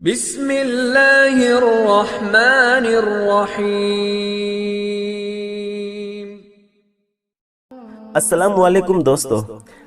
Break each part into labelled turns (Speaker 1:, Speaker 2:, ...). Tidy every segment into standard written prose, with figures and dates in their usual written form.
Speaker 1: بسم اللہ الرحمن الرحیم۔
Speaker 2: السلام علیکم دوستو،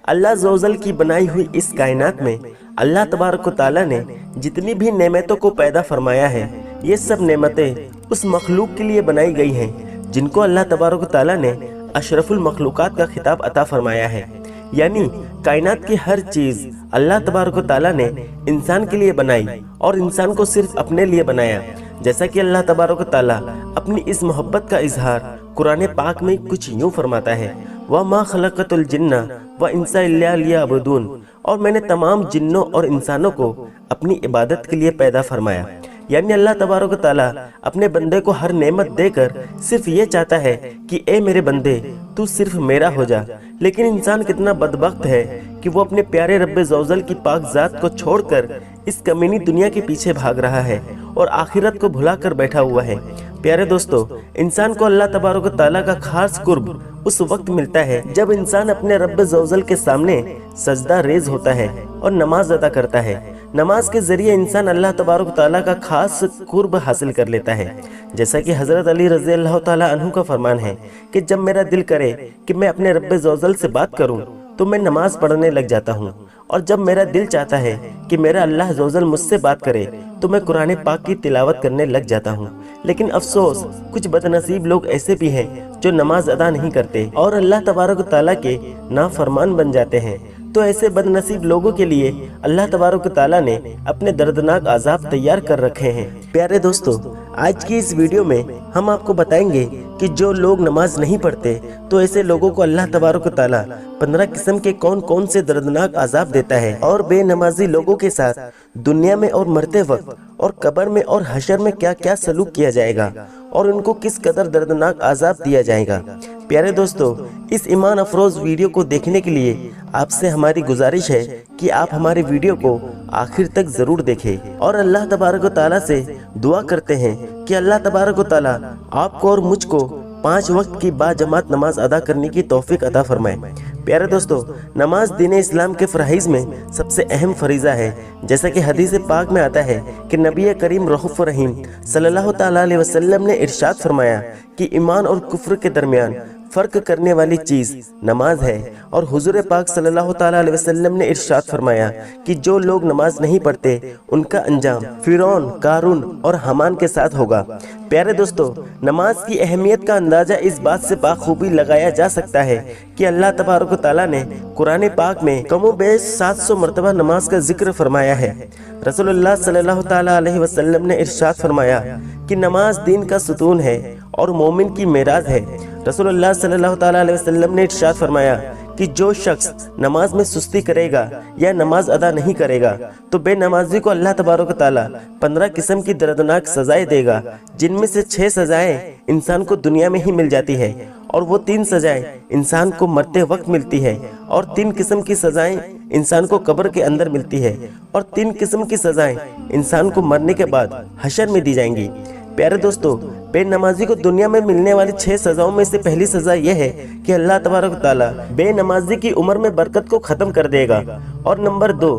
Speaker 2: اللہ عز و جل کی بنائی ہوئی اس کائنات میں اللہ تبارک و تعالیٰ نے جتنی بھی نعمتوں کو پیدا فرمایا ہے، یہ سب نعمتیں اس مخلوق کے لیے بنائی گئی ہیں جن کو اللہ تبارک و تعالیٰ نے اشرف المخلوقات کا خطاب عطا فرمایا ہے۔ یعنی کائنات کی ہر چیز اللہ تبارک و تعالیٰ نے انسان کے لیے بنائی اور انسان کو صرف اپنے لیے بنایا، جیسا کہ اللہ تبارک و تعالیٰ اپنی اس محبت کا اظہار قرآن پاک میں کچھ یوں فرماتا ہے، وَمَا خَلَقَتُ الْجِنَّ وَإِنسَ إِلَّا لِيَعْبُدُونَ، اور میں نے تمام جنوں اور انسانوں کو اپنی عبادت کے لیے پیدا فرمایا۔ یعنی اللہ تبارک و تعالیٰ اپنے بندے کو ہر نعمت دے کر صرف یہ چاہتا ہے کہ اے میرے بندے تو صرف میرا ہو جا، لیکن انسان کتنا بدبخت ہے کہ وہ اپنے پیارے رب عز و جل کی پاک ذات کو چھوڑ کر اس کمینی دنیا کے پیچھے بھاگ رہا ہے اور آخرت کو بھلا کر بیٹھا ہوا ہے۔ پیارے دوستو، انسان کو اللہ تبارک و تعالیٰ کا خاص قرب اس وقت ملتا ہے جب انسان اپنے رب عز و جل کے سامنے سجدہ ریز ہوتا ہے اور نماز ادا کرتا ہے۔ نماز کے ذریعے انسان اللہ تبارک و تعالیٰ کا خاص قرب حاصل کر لیتا ہے، جیسا کہ حضرت علی رضی اللہ تعالیٰ عنہ کا فرمان ہے کہ جب میرا دل کرے کہ میں اپنے رب عز و جل سے بات کروں تو میں نماز پڑھنے لگ جاتا ہوں، اور جب میرا دل چاہتا ہے کہ میرا اللہ عز و جل مجھ سے بات کرے تو میں قرآن پاک کی تلاوت کرنے لگ جاتا ہوں۔ لیکن افسوس، کچھ بدنصیب لوگ ایسے بھی ہیں جو نماز ادا نہیں کرتے اور اللہ تبارک و تعالیٰ کے نافرمان بن جاتے ہیں۔ تو ایسے بدنصیب لوگوں کے لیے اللہ تبارک و تعالیٰ نے اپنے دردناک عذاب تیار کر رکھے ہیں۔ پیارے دوستو، آج کی اس ویڈیو میں ہم آپ کو بتائیں گے کہ جو لوگ نماز نہیں پڑھتے تو ایسے لوگوں کو اللہ تبارک و تعالیٰ 15 قسم کے کون کون سے دردناک عذاب دیتا ہے، اور بے نمازی لوگوں کے ساتھ دنیا میں اور مرتے وقت اور قبر میں اور حشر میں کیا کیا سلوک کیا جائے گا اور ان کو کس قدر دردناک عذاب دیا جائے گا۔ پیارے دوستو، اس ایمان افروز ویڈیو کو دیکھنے کے لیے آپ سے ہماری گزارش ہے کہ آپ ہمارے ویڈیو کو آخر تک ضرور دیکھیں، اور اللہ تبارک و تعالیٰ سے دعا کرتے ہیں کہ اللہ تبارک و تعالیٰ آپ کو اور مجھ کو 5 وقت کی باجماعت نماز ادا کرنے کی توفیق عطا فرمائے۔ پیارے دوستو، نماز دین اسلام کے فرائض میں سب سے اہم فریضہ ہے، جیسا کہ حدیث پاک میں آتا ہے کہ نبی کریم رؤوف رحیم صلی اللہ تعالیٰ علیہ وسلم نے ارشاد فرمایا کہ ایمان اور کفر کے درمیان فرق کرنے والی چیز نماز ہے، اور حضور پاک صلی اللہ تعالیٰ علیہ وسلم نے ارشاد فرمایا کہ جو لوگ نماز نہیں پڑھتے ان کا انجام فرعون، قارون اور حامان کے ساتھ ہوگا۔ پیارے دوستو، نماز کی اہمیت کا اندازہ اس بات سے بخوبی لگایا جا سکتا ہے کہ اللہ تبارک و تعالیٰ نے قرآن پاک میں کم و بیش 700 مرتبہ نماز کا ذکر فرمایا ہے۔ رسول اللہ صلی اللہ تعالیٰ علیہ وسلم نے ارشاد فرمایا کہ نماز دین کا ستون ہے اور مومن کی معراج ہے۔ رسول اللہ صلی اللہ تعالیٰ علیہ وسلم نے ارشاد فرمایا کہ جو شخص نماز میں سستی کرے گا یا نماز ادا نہیں کرے گا تو بے نمازی کو اللہ تبارک و تعالیٰ 15 قسم کی دردناک سزائیں دے گا، جن میں سے 6 سزائیں انسان کو دنیا میں ہی مل جاتی ہے، اور وہ 3 سزائیں انسان کو مرتے وقت ملتی ہے، اور 3 قسم کی سزائیں انسان کو قبر کے اندر ملتی ہے، اور 3 قسم کی سزائیں انسان کو مرنے کے بعد حشر میں دی جائیں گی۔ پیارے دوستو، بے نمازی کو دنیا میں ملنے والی 6 سزاؤں میں سے پہلی سزا یہ ہے کہ اللہ تبارک و تعالیٰ بے نمازی کی عمر میں برکت کو ختم کر دے گا، اور نمبر 2،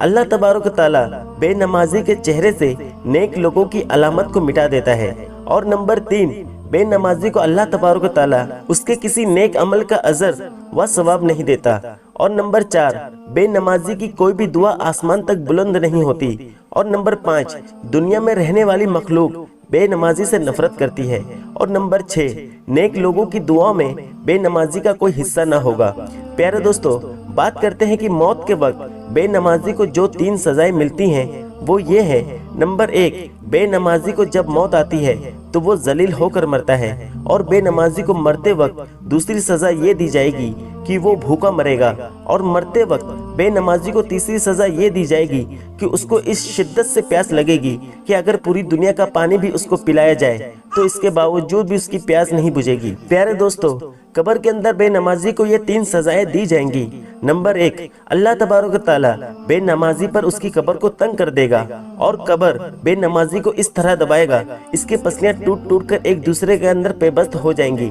Speaker 2: اللہ تبارک و تعالیٰ بے نمازی کے چہرے سے نیک لوگوں کی علامت کو مٹا دیتا ہے، اور نمبر 3، بے نمازی کو اللہ تبارک و تعالیٰ اس کے کسی نیک عمل کا اجر و ثواب نہیں دیتا، اور نمبر 4، بے نمازی کی کوئی بھی دعا آسمان تک بلند نہیں ہوتی، اور نمبر 5، دنیا میں رہنے والی مخلوق بے نمازی سے نفرت کرتی ہے، اور نمبر 6، نیک لوگوں کی دعاؤں میں بے نمازی کا کوئی حصہ نہ ہوگا۔ پیارے دوستو، بات کرتے ہیں کہ موت کے وقت بے نمازی کو جو 3 سزائیں ملتی ہیں وہ یہ ہے۔ نمبر 1، بے نمازی کو جب موت آتی ہے تو وہ ذلیل ہو کر مرتا ہے، اور بے نمازی کو مرتے وقت دوسری سزا یہ دی جائے گی کہ وہ بھوکا مرے گا، اور مرتے وقت بے نمازی کو تیسری سزا یہ دی جائے گی کہ اس کو اس شدت سے پیاس لگے گی کہ اگر پوری دنیا کا پانی بھی اس کو پلایا جائے تو اس کے باوجود بھی اس کی پیاس نہیں بجھے گی۔ پیارے دوستو، قبر کے اندر بے نمازی کو یہ 3 سزائیں دی جائیں گی۔ نمبر 1، اللہ تبارک و تعالیٰ بے نمازی پر اس کی قبر کو تنگ کر دے گا، اور قبر بے نمازی کو اس طرح دبائے گا اس کے پسلیاں ٹوٹ ٹوٹ کر ایک دوسرے کے اندر پیوست ہو جائیں گی،